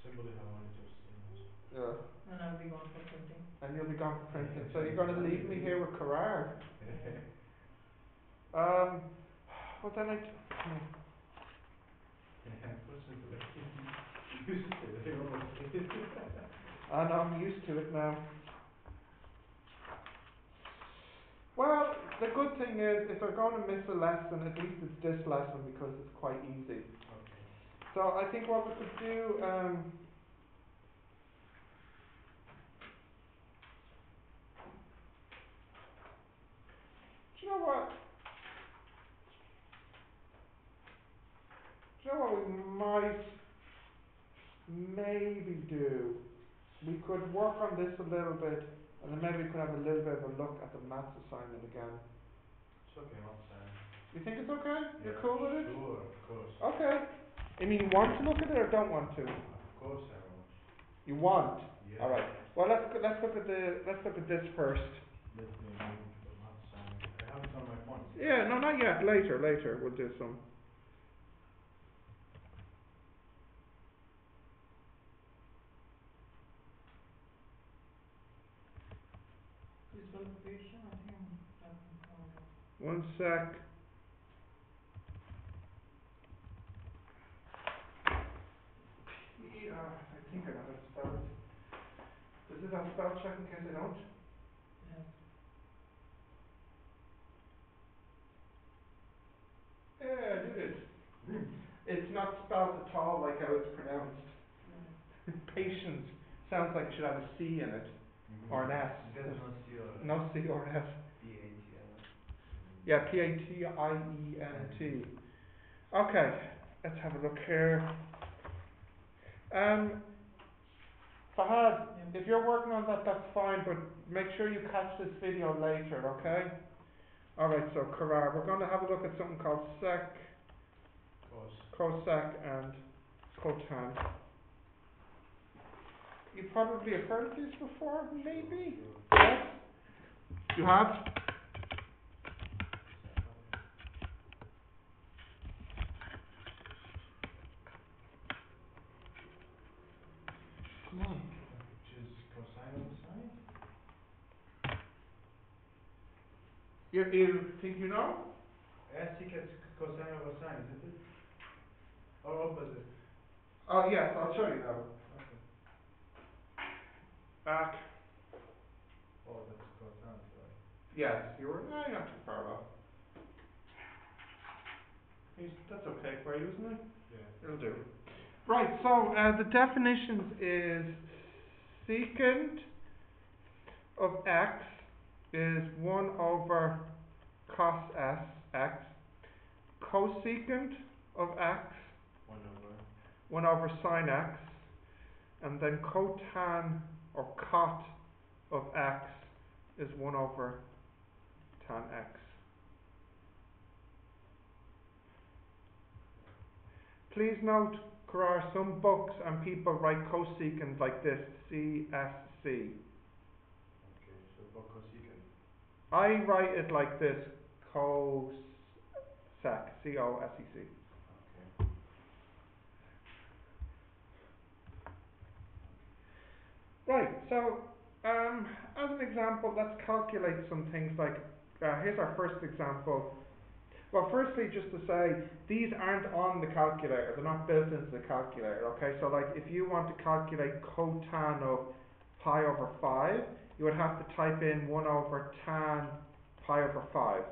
Simply how I just Yeah. And I'll be gone for printing. And you'll be gone for printing. So you're going to leave me here with Carrard. Yeah. Well then I. I know, I'm used to it now. Well, the good thing is, if they're going to miss a lesson, at least it's this lesson because it's quite easy. Okay. So I think what we could do, do you know what? Do you know what we might maybe do? We could work on this a little bit, and then maybe we could have a little bit of a look at the maths assignment again. It's okay, I'm saying. You think it's okay? Yeah, You're cool with it? Sure, of course. Okay. I mean, you want to look at it or don't want to? Of course I want. You want? Yeah. All right. Well, let's look at this first. Let me move the math assignment. I have it on my phone. Yeah, no, not yet. Later we'll do some. Visualization, I think that can come up. One sec. Yeah, I think I know how to spell it. Does it have spell check in case I don't? Yes. Yeah, I did it. It's not spelled at all like how it's pronounced. Right. Patience sounds like it should have a C in it. Or an S. There's no C or S. No C or S. P-A-T-I. Yeah, P-A-T-I-E-N-T. Okay, let's have a look here. Fahad, Yeah. if you're working on that, that's fine, but make sure you catch this video later, okay? Alright, so Carrard, we're going to have a look at something called sec, cosec, and cotan. You probably have heard of these before, maybe? Sure. Yes? You have? Come on. Which is cosine of sine? You think you know? Secant cosine over sine, isn't it? Or opposite? Oh yes, I'll show you now. Okay. Back. Oh, that's cosine, right? Yes, you're not too far off. That's okay for you, isn't it? Yeah. It'll do. Right, so the definitions is secant of x is 1 over cos s x. Cosecant of x, 1 over sine x. And then cotan or cot of x is 1 over tan x. Please note, Carrard, some books and people write cosecant like this, C-S-C. Okay, so for cosecant. I write it like this, Cosec, C-O-S-E-C. Okay. Right, so as an example, let's calculate some things like, here's our first example. Well, firstly, just to say, these aren't on the calculator, they're not built into the calculator, okay? So like, if you want to calculate cotan of pi over 5, you would have to type in 1 over tan pi over 5.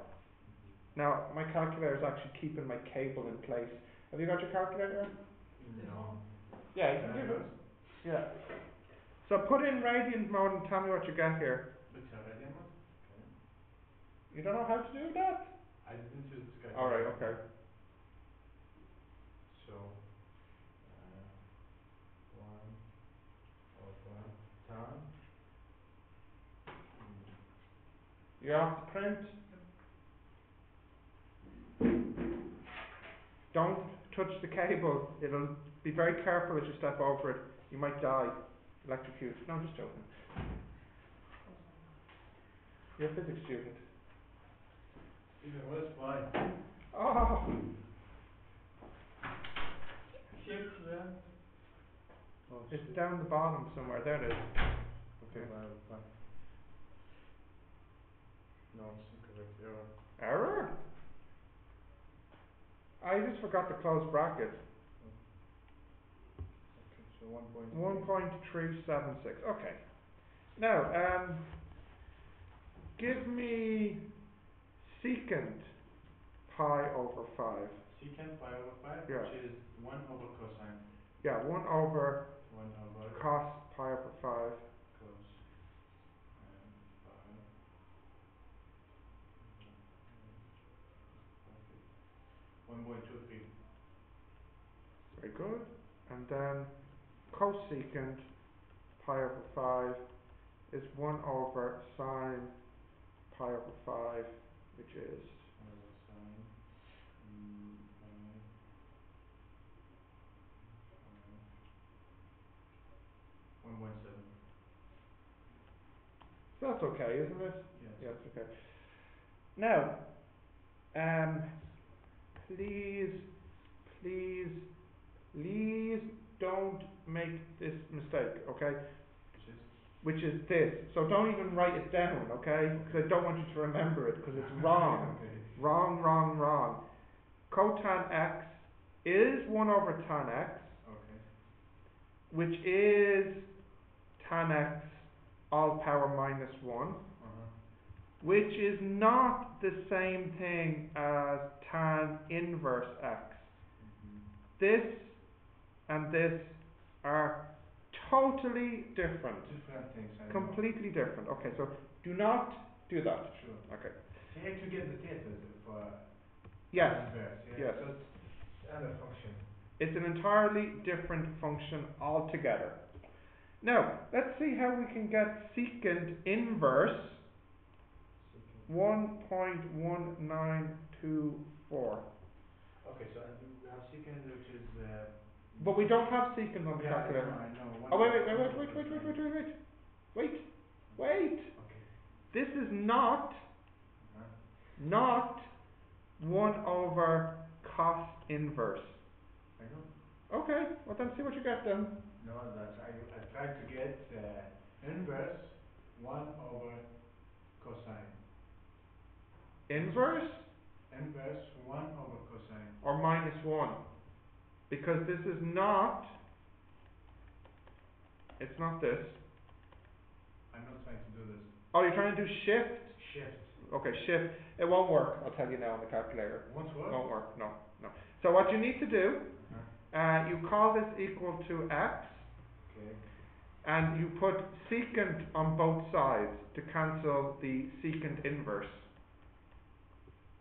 Now, my calculator is actually keeping my cable in place. Have you got your calculator? No. Yeah, you can give it. Yeah. So put in radian mode and tell me what you get here. Which are radian mode? Okay. You don't know how to do that? I didn't use this calculator. Alright, okay. So, 1 over tan. You're off to print. Don't touch the cable. It'll be very careful as you step over it. You might die. Electrocute. No, I'm just joking. You're a physics student. Even worse, why? Oh! Shift, yeah. Oh, It's shit. down the bottom somewhere. There it is. Okay, fine. No, it's incorrect. Error. Error? I just forgot to close bracket. Okay, so 1.3. 1.376. Okay. Now, give me secant pi over 5. Secant pi over 5, Yeah. which is 1 over cosine. Yeah, 1 over 1 over cos pi over 5. cos and pi. 1.23. Very good. And then cosecant pi over 5 is 1 over sine pi over 5, which is Over sine pi 1.7. so that's okay, isn't it? Yes. Yeah, it's okay. Now, please don't make this mistake, okay? Which is? Which is this. So don't even write it down, okay? Because I don't want you to remember it, because it's wrong. Okay. Wrong. Cotan x is 1 over tan x, Okay. which is tan x all power minus 1, which is not the same thing as tan inverse x. This and this are totally different. Different things, I know. Completely different. Okay, so do not do that. Sure. Okay. So you have to get the theaters for Yes. inverse, yeah? Yes. So it's another function. It's an entirely different function altogether. Now, let's see how we can get secant inverse 1.1924. Okay, so we have secant, which is But we don't have secant on the calculator. I know. Oh, wait. Wait. Okay. This is not 1 over cos inverse. I know. Okay, well then see what you get then. No, that's I tried to get inverse 1 over cosine. Inverse Inverse 1 over cosine. or minus 1? Because this is not, it's not this. I'm not trying to do this. Oh, you're trying to do shift? Shift. Okay, shift. It won't work, I'll tell you now on the calculator. Won't work? Won't work, no. So what you need to do, you call this equal to x, Okay. and you put secant on both sides to cancel the secant inverse.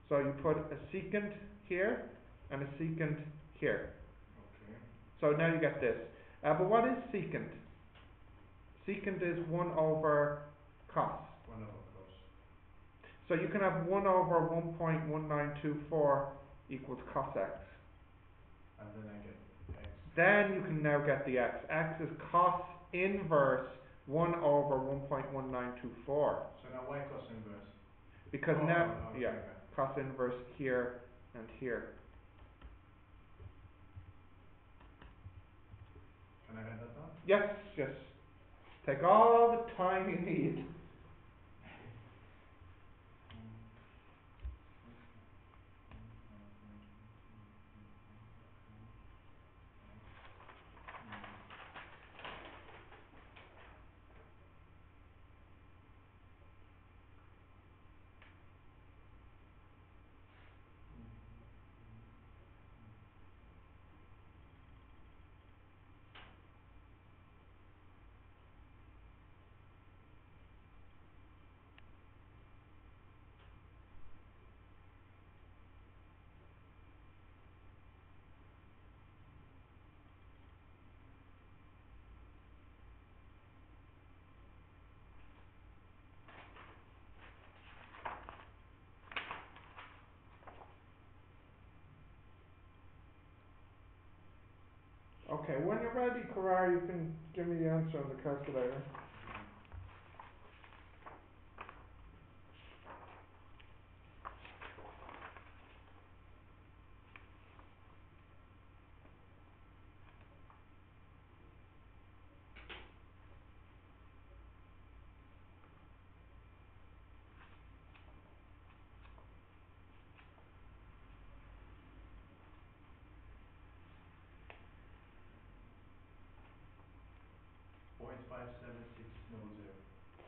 So you put a secant here and a secant here. Okay. So now you get this. But what is secant? Secant is 1 over cos. 1 over cos. So you can have 1 over 1.1924 equals cos x. And then I get x. Then you can now get the x. X is cos inverse 1 over 1.1924. So now why cos inverse? Because okay, yeah, cos inverse here and here. Can I write that down? Yes. Take all the time you need. Okay, when you're ready, Karar, you can give me the answer on the calculator.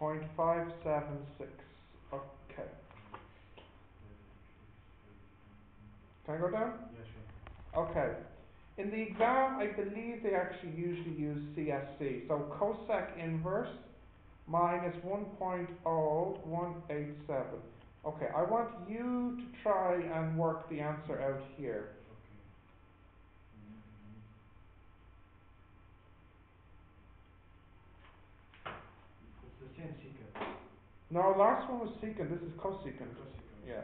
0.576. Okay. Can I go down? Yeah, sure. Okay. In the exam, I believe they actually usually use CSC. So cosec inverse minus 1.0187. Okay, I want you to try and work the answer out here. Okay. It's the same secant. No, last one was secant, this is cosecant. Cosecant. Yeah.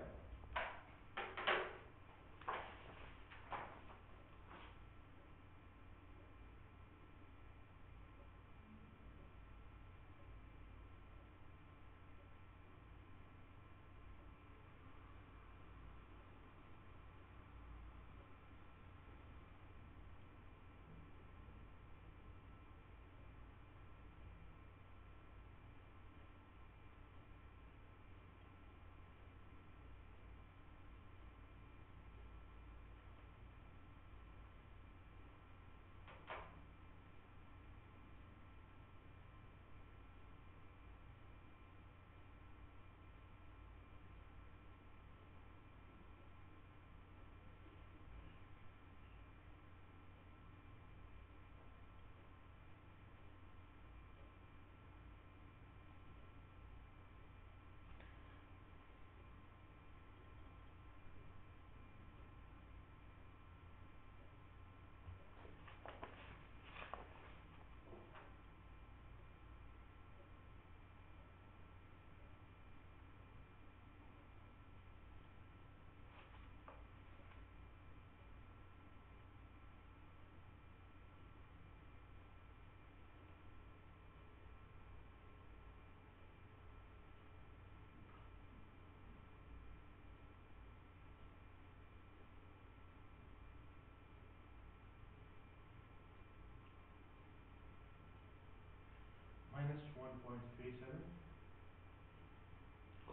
Minus 1.37.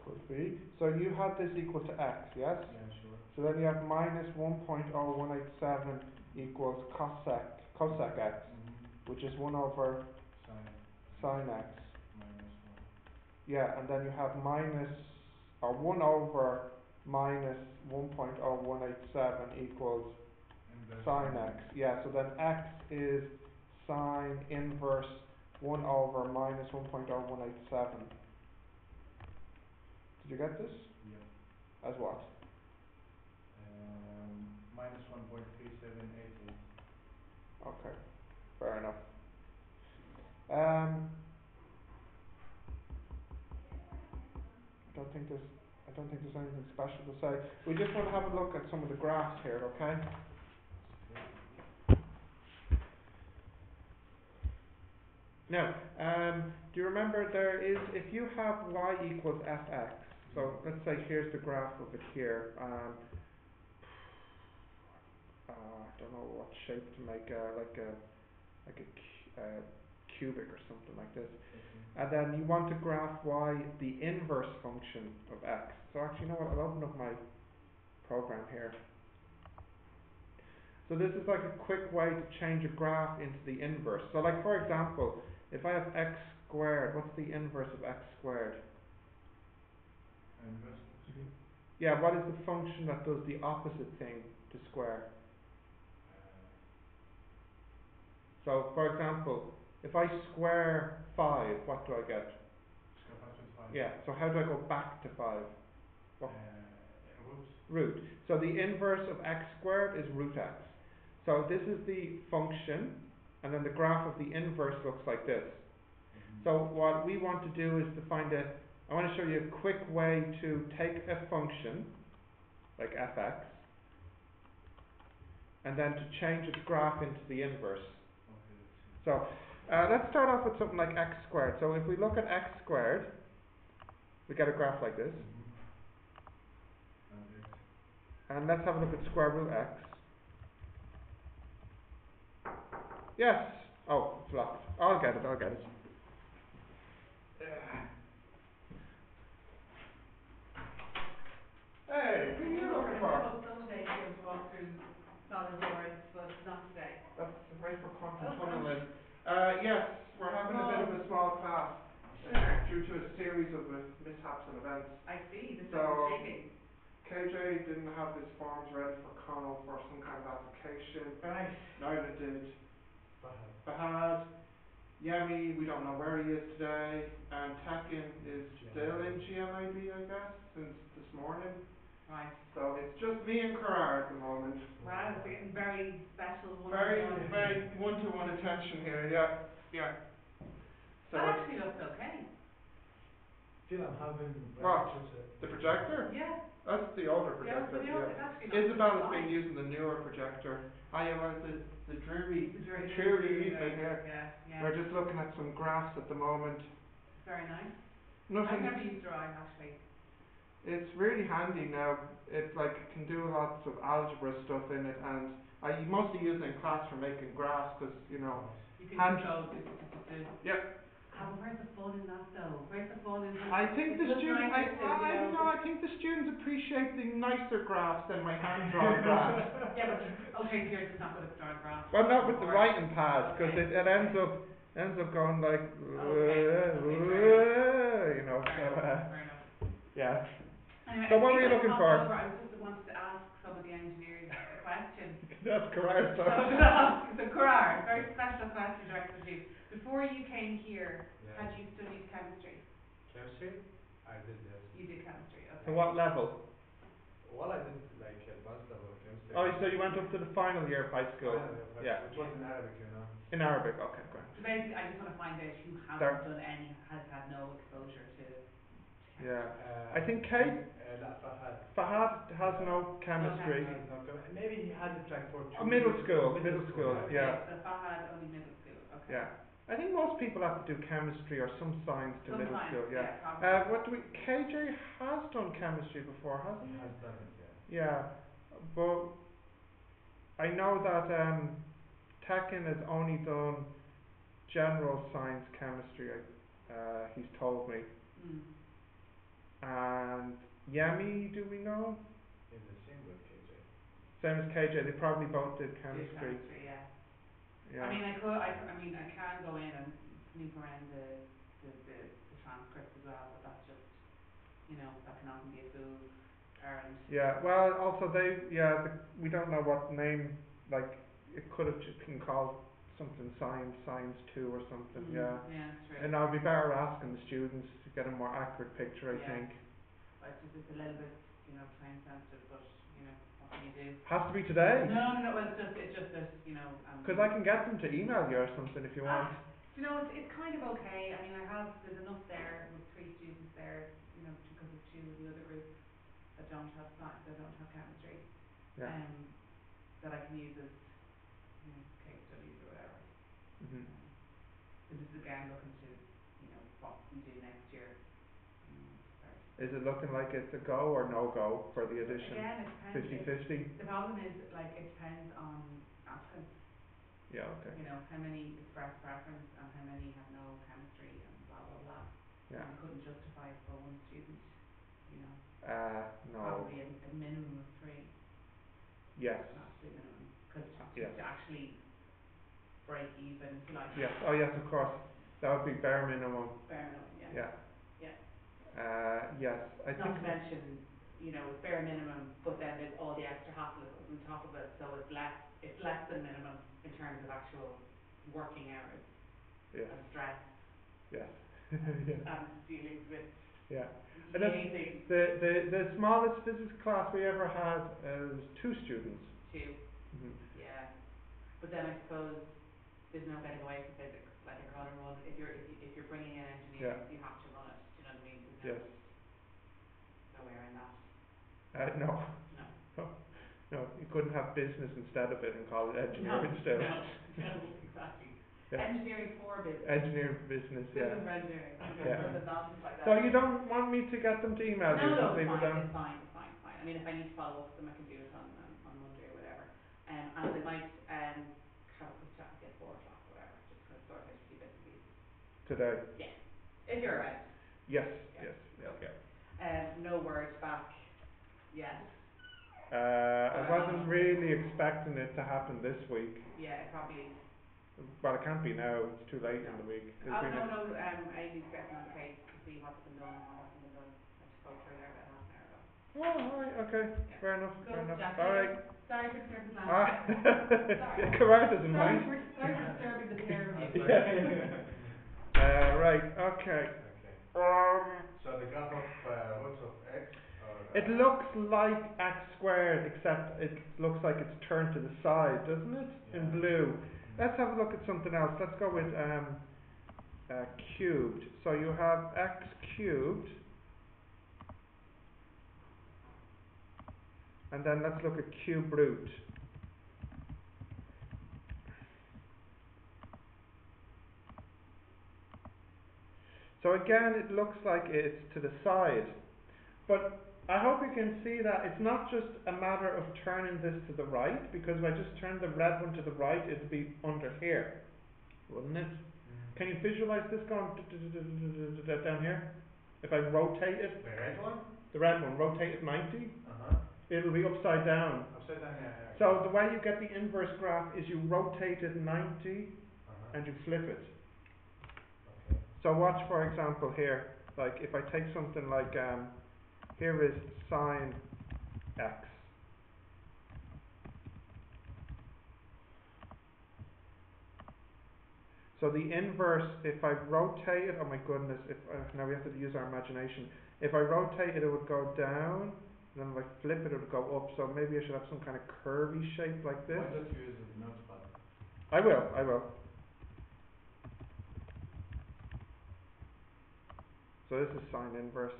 Could be. So you had this equal to x, yes? Yeah, sure. So then you have minus 1.0187 equals cosec x, which is 1 over sine x. Minus 1. Yeah, and then you have minus, or 1 over minus 1.0187 equals Inverse sine x. Yeah, so then x is sine inverse 1 over minus 1.0187. Did you get this? Yeah. As what? Minus 1.3788. Okay, fair enough. I don't think there's anything special to say. We just want to have a look at some of the graphs here, okay? Now, do you remember there is, if you have y equals fx, so let's say here's the graph of it here. I don't know what shape to make, like a cubic or something like this. Okay. And then you want to graph y, the inverse function of x. So actually, you know what, I'll open up my program here. So this is like a quick way to change a graph into the inverse. So like for example, if I have x squared, what's the inverse of x squared? Inverse. Yeah, what is the function that does the opposite thing to square? So for example, if I square 5, what do I get? Square past 25. Yeah, so how do I go back to 5? What? Root. Root. So the inverse of x squared is root x. So this is the function, and then the graph of the inverse looks like this. So what we want to do is to find I want to show you a quick way to take a function, like fx, and then to change its graph into the inverse. Okay, let's see. So let's start off with something like x squared. So if we look at x squared, we get a graph like this. And x. And let's have a look at square root x. Yes. Oh, it's locked. I'll get it. Hey, what are you looking for? Someday she'll walk through solid lines, but not today. That's right for quantum tunneling. Yes, we're having a bit of a small class. due to a series of mishaps and events. I see, this is So, intriguing. KJ didn't have his forms ready for Connell for some kind of application. Right. Neither did Fahad. Fahad. Yemi, we don't know where he is today. And Tekin is still in GMIB, I guess, since this morning. Right. So it's just me and Karar at the moment. Wow, it's getting very special Very, one-on-one. very one-to-one attention here, yeah. So That actually looks okay. Still, I'm having. What? The projector? Yeah. That's the older Yeah, projector, but yeah. it's actually not Isabella's fine. been using the newer projector. Yeah, well, the dreary Dreary evening here. Yeah. We're just looking at some graphs at the moment. Very nice. I've Nothing. never used Drive actually. It's really handy now. It like can do lots of algebra stuff in it, and I mostly use it in class for making graphs because you know. You can Hand- control Yep. Oh, where's the fun in that though? Where's the fun in that? I think It's the just students. nice to, you know, I think the students appreciate the nicer graphs than my hand drawn graphs. Yeah, but okay, so you're just not good at drawing graphs. Well, not with the Or- writing pad, because Okay, it ends up going like, Okay, you know. So, Fair enough. yeah. Anyway, So I what were think you I looking popped for? over. I just wanted to ask some of the engineers a question. That's correct. So I'm going to ask the Karar, very special question directed to you. Before you came here, Yeah. had you studied chemistry? Chemistry? I did, yes. You did chemistry, okay. To what level? Well, I did like advanced level of chemistry. Oh, so you went up to the final year of high school. Yeah. Which was in Arabic, you know. In Arabic, okay, great. So basically, I just want to find out who There- hasn't done any, has had no exposure to Yeah. I think Kate, La Fahad. Fahad has no chemistry. Maybe he had it like for Middle years. school, yeah. So Fahad only middle school, okay. Yeah. I think most people have to do chemistry or some science to middle Sometimes, school, yeah. probably. What do we, KJ has done chemistry before, hasn't He he? has done it, yeah. Yeah, but I know that Tekin has only done general science chemistry, he's told me. Mm. And Yemi, do we know? In the same with KJ. Same as KJ, they probably both did Do chemistry. yeah. Yeah. I mean, I can go in and snoop around the transcripts as well, but that's just, you know, that can often be a fool's errand. Yeah, well, also we don't know what name, like, it could have just been called something science 2 or something, yeah. Yeah, true. And I'll be better asking the students to get a more accurate picture, I Yeah. think. But it's a little bit, you know, time sensitive, but, you know, what can you do? Has to be today. No, well, it's just that, you know, Because I can get them to email you or something if you want. You know, it's kind of okay. I mean, there's enough there with 3 students there, you know, because of 2 of the other group that don't have chemistry. Yeah. That I can use as, you know, case studies or whatever. Mhm. So this is again looking to, you know, what we do next year. Start. Is it looking like it's a go or no go for the addition? Again, it depends. 50-50? The problem is, like, it depends on applicants. Yeah, okay. You know, how many express preference and how many have no chemistry and blah blah blah. Yeah. And we couldn't justify it for one student, you know. No. Probably a minimum of 3. Yes. An absolute minimum. Because Yes. to actually break even, if you like. Yes, oh yes, of course. That would be bare minimum. Bare minimum, yeah. Yeah. Yeah. Yes, I Not think. to mention, you know, it's bare minimum, but then there's all the extra hassle that comes on top of it, so it's less than minimum in terms of actual working hours Yes. and stress Yes. and dealings with Yeah. And that's liaising the smallest physics class we ever had was 2 students. to, yeah. But then I suppose there's no getting away from physics. Like, I'm gonna run, if you're bringing in engineering, you have to run it. Do you know what I mean? There's Yes. no way around that. No. No. No, you couldn't have business instead of it and call it engineering still. No, exactly. Yeah. Engineering for business. Engineering for business, yeah. Business for engineering. Yeah. Something nonsense like that. So you don't want me to get them to email you? No, Just leave it down? it's fine. I mean, if I need to follow up with them, I can do it on Monday or whatever. And I might have a quick chat with you at 4 o'clock or whatever, just to sort out a few bits and pieces. Today? Yeah. If you're around. Yes, Yeah. yeah. No word back yet. I wasn't really expecting it to happen this week. Yeah, it probably Well, it can't be now, it's too late in the week. It'll be No, Amy's getting the case to see what's been done and what hasn't been done. I just spoke to her there about half an hour ago. Oh, alright, okay, Yeah. fair enough, Cool, fair enough. Jack, Alright. Sorry for disturbing the Ah, Sorry. come out doesn't mind. Sorry for disturbing the pair of you. Right, okay. Okay. So the graph of roots of x, or It looks like x squared, except it looks like it's turned to the side, doesn't it? In Yeah. blue. Let's have a look at something else. Let's go with cubed. So you have x cubed, and then let's look at cube root. So again, it looks like it's to the side, but I hope you can see that it's not just a matter of turning this to the right, because if I just turn the red one to the right, it'd be under here, wouldn't it? Can you visualize this going down here? If I rotate it, the red one? the red one, rotate it 90, it'll be upside down. Upside down, yeah. So the way you get the inverse graph is you rotate it 90 and you flip it. Okay. So watch, for example, here, like if I take something like, here is sine x. So the inverse, if I rotate it, oh my goodness, if now we have to use our imagination. If I rotate it, it would go down, and then if I flip it, it would go up. So maybe I should have some kind of curvy shape like this. Why don't you use the notepad? I will. So this is sine inverse.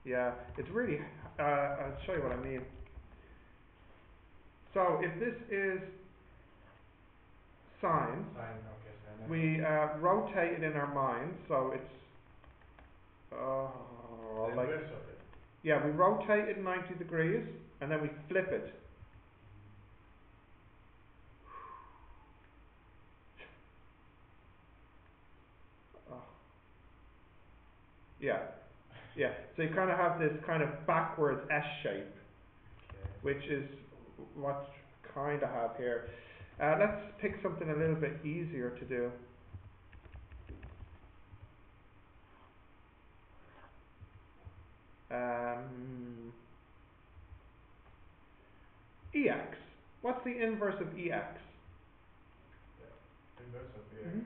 Yeah, it's really, I'll show you what I mean. So if this is sine, Okay, sine. we rotate it in our mind, so it's, The like, inverse of it. yeah, we rotate it 90 degrees, and then we flip it. Oh. Yeah. So you kind of have this kind of backwards S shape, Okay. which is what you kind of have here. Let's pick something a little bit easier to do. EX. What's the inverse of EX? Inverse of the x. Mm-hmm.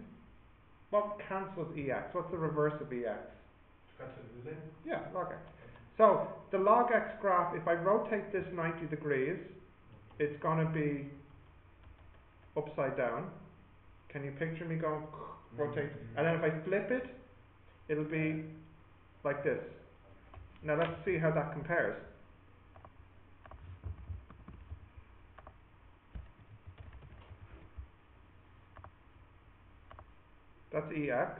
What cancels EX? What's the reverse of EX? Cancel the limit. Yeah, log x. So the log x graph, if I rotate this 90 degrees, it's going to be upside down. Can you picture me going rotate? And then if I flip it, it'll be like this. Now let's see how that compares. That's EX,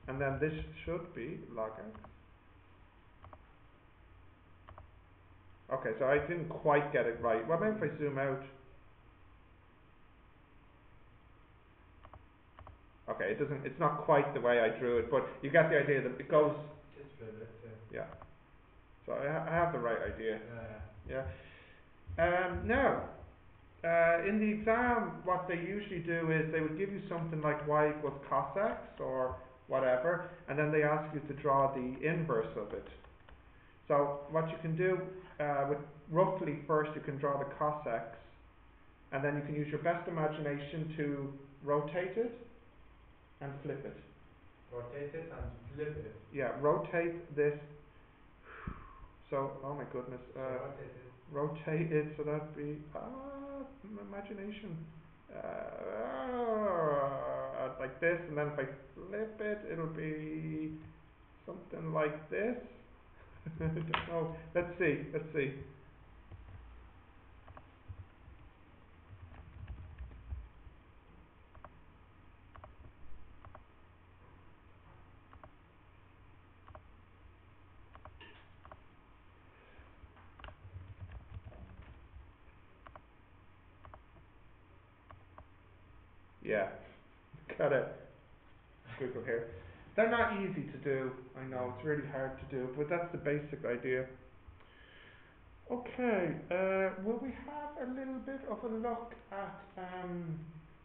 and then this should be log x. Okay, so I didn't quite get it right. What about if I zoom out? Okay, it's not quite the way I drew it, but you get the idea that it goes. It's better, yeah. So I have the right idea. yeah. Now, in the exam, what they usually do is they would give you something like y equals cosec or whatever, and then they ask you to draw the inverse of it. So what you can do, with roughly first you can draw the cosecs, and then you can use your best imagination to rotate it and flip it. Rotate it and flip it. Yeah, rotate this. So, oh my goodness. Rotate it so that'd be imagination. Like this, and then if I flip it, it'll be something like this. I don't know. Let's see. Yeah, got it. Squiggle here. They're not easy to do. I know it's really hard to do, but that's the basic idea. Okay, will we have a little bit of a look at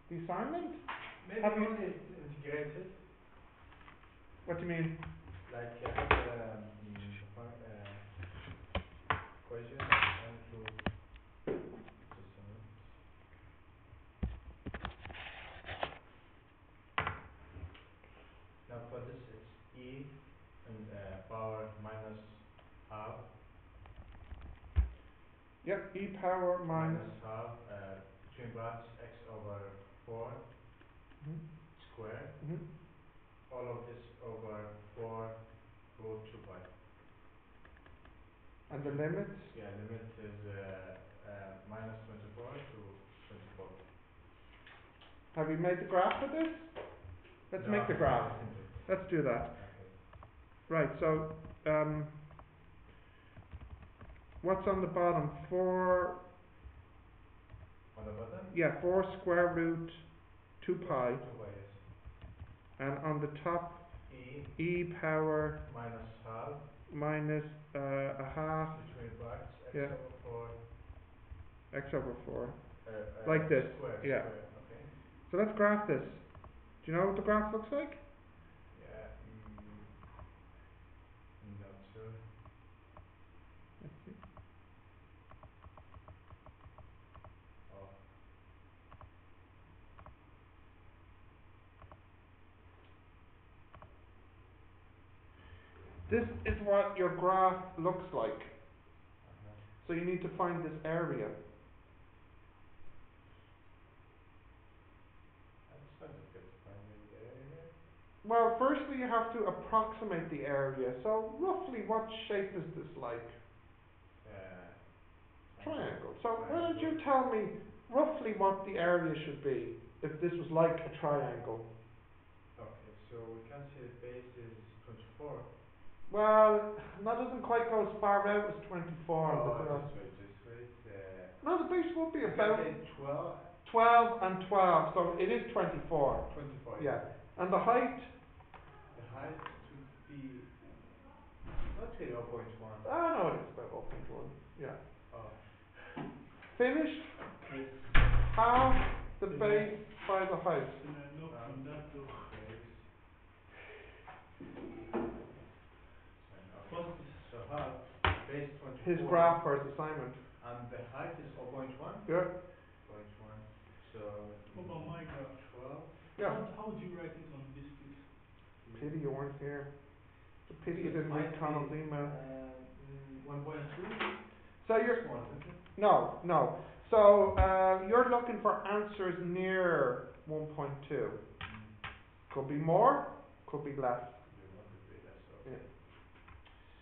the assignment? Maybe Have you- only it's integrated, What do you mean? like I have equation and to some. Now for this it's e and power minus half Yep, e power minus. half between brackets x over 4 Mhm. squared. Mhm. All of this over 4 root 2 pi. And the limits? Yeah, limit is minus 24 to 24. Have you made the graph of this? Let's No, make the I graph. didn't do it. Let's do that. Okay. Right, so what's on the bottom? 4, On the bottom? yeah, 4 square root 2 pi. 2 pi, yes. And on the top, E e power minus half minus a half between brackets x Yeah. over 4 x over 4. Like this, square, yeah. square, okay. So let's graph this. Do you know what the graph looks like? Yeah, not sure. Let's see. Oh, This is what your graph looks like. uh-huh. So you need to find this area. It's not difficult to find the area. Well, firstly you have to approximate the area. So roughly what shape is this like? Triangle. So why don't you tell me roughly what the area should be if this was like a triangle? Okay, so we can say the base is 24. Well, that doesn't quite go as far out as 24 on the Oh, graph. just wait. No, the base would be We can about say 12. 12 and 12, so it is 24. 24. Yeah. And the height? The height would be not really 0.1. Ah, no, it is about 0.1. Yeah. Oh. Finished? Yes. Half the base by the height. Base. What's this? So half base 24. His graph for his assignment. And the height is 0.1. Yeah. 0.1. So. What about my graph? 12. Yeah. How would you write it on this piece? Pity you weren't here. It's a pity you So didn't read Connell's email. 1.2. So you're Small, isn't it? no. So you're looking for answers near 1.2. Could be more, could be less. Okay. Yeah.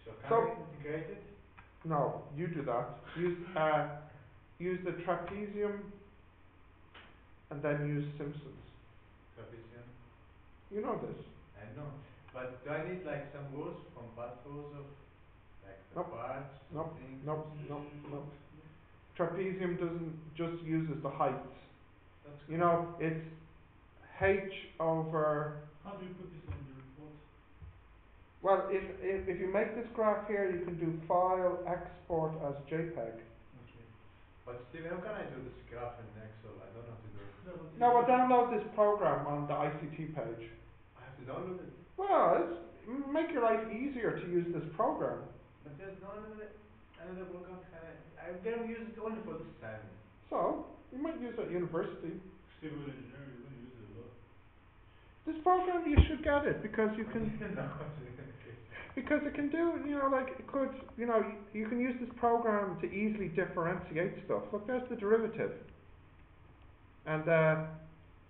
So can So- we integrate it? No, you do that. Use the trapezium and then use Simpsons. Trapezium. You know this. I know. But do I need like some rules from past rules of like the Nope. parts, Nope. something? Nope. Trapezium doesn't just uses the heights. That's You know, it's h over. How do you put this on the report? Well, if you make this graph here, you can do file export as JPEG. Okay. But Steve, how can I do this graph in Excel? I don't know how to do it. Now we'll download this program on the ICT page. I have to download it. Well, make your life easier to use this program. But there's no another program I'm gonna use it only for this assignment. So, you might use it at university. Civil engineering, you're going to use it a lot. This program, you should get it because you can, No. because it can do, you know, like it could, you know, you can use this program to easily differentiate stuff. Look, there's the derivative. And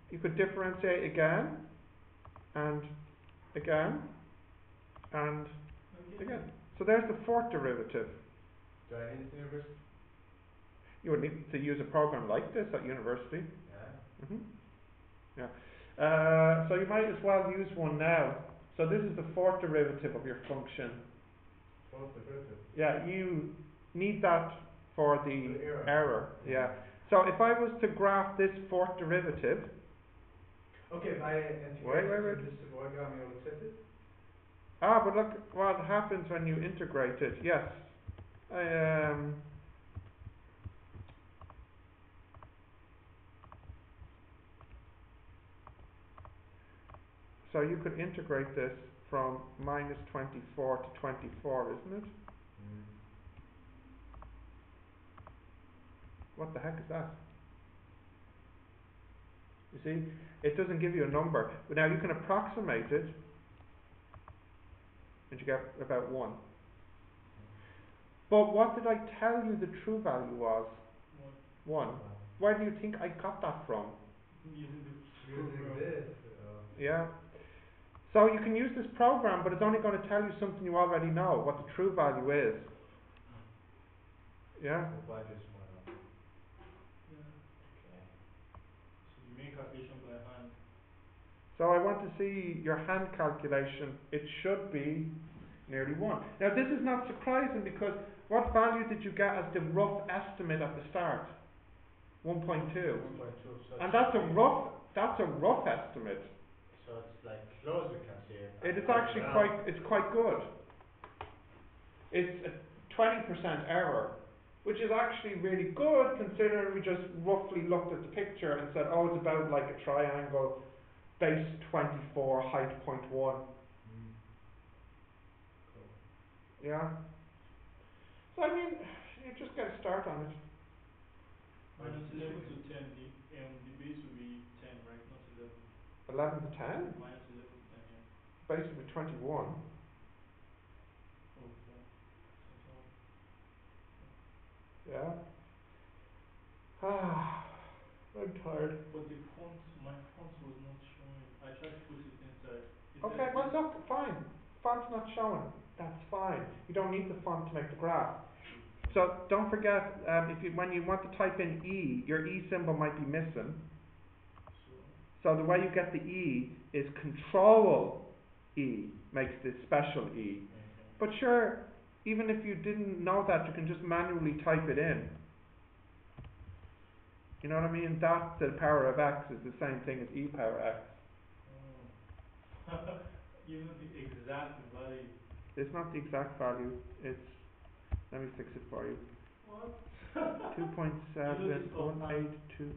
you could differentiate again, and again, and again. So there's the fourth derivative. Do I need it in university? You would need to use a program like this at university. Yeah. Yeah. So you might as well use one now. So this is the fourth derivative of your function. Fourth derivative. Yeah, you need that for the error. error. Yeah. So if I was to graph this fourth derivative. Okay, by integrating Wait. this program, you will set it? Ah, but look what happens when you integrate it. Yes. I. So you could integrate this from minus 24 to 24, isn't it? Mm. What the heck is that? You see, it doesn't give you a number, but now you can approximate it, and you get about 1. But what did I tell you the true value was? 1. Where do you think I got that from? Using the Using program. this, Yeah. So you can use this program, but it's only going to tell you something you already know, what the true value is. Yeah? the budget model. Yeah. Okay. So the main calculation by hand. So I want to see your hand calculation. It should be nearly 1. Now this is not surprising because what value did you get as the rough estimate at the start? 1.2. 1.2, so And that's a rough estimate. so it's like close, we can say. It is actually quite good. It's a 20% error, which is actually really good considering we just roughly looked at the picture and said, oh, it's about like a triangle, base 24, height 0.1. Mm. Cool. Yeah? So I mean, you just get a start on it. Minus 11 to 10, the base will be 10, right? Not 11. 11 to 10? Minus 11 to 10, yeah. Basically 21. Oh, 4. Yeah? Ah, I'm tired. But the font, my font was not showing. I tried to put it inside. It Okay, said well this. look, fine. Font's not showing. That's fine. You don't need the font to make the graph. So don't forget, when you want to type in E, your E symbol might be missing. So, So the way you get the E is Control E makes this special E. Okay. But sure, even if you didn't know that, you can just manually type it in. You know what I mean? That to the power of x is the same thing as e power x. you know the exact value. It's not the exact value. It's, let me fix it for you. What? 2.7182. You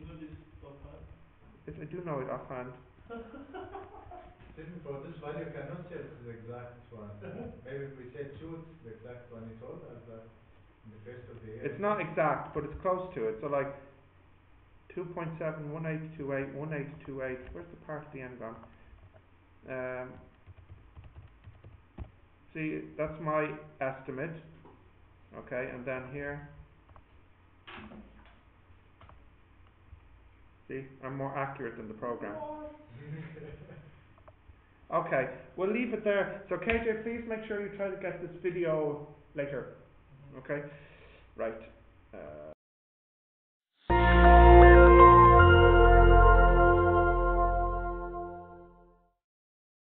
know this offhand? Yes, I do know it offhand. Even for this value, you cannot say it's the exact one. Maybe if we say 2, it's the exact one. You told us that in the first of the year. It's not exact, but it's close to it. So like 2.71828, 1828. Where's the part at the end gone? See, that's my estimate. Okay, and then here. See, I'm more accurate than the program. Okay, we'll leave it there. So KJ, please make sure you try to get this video later. Okay? Right.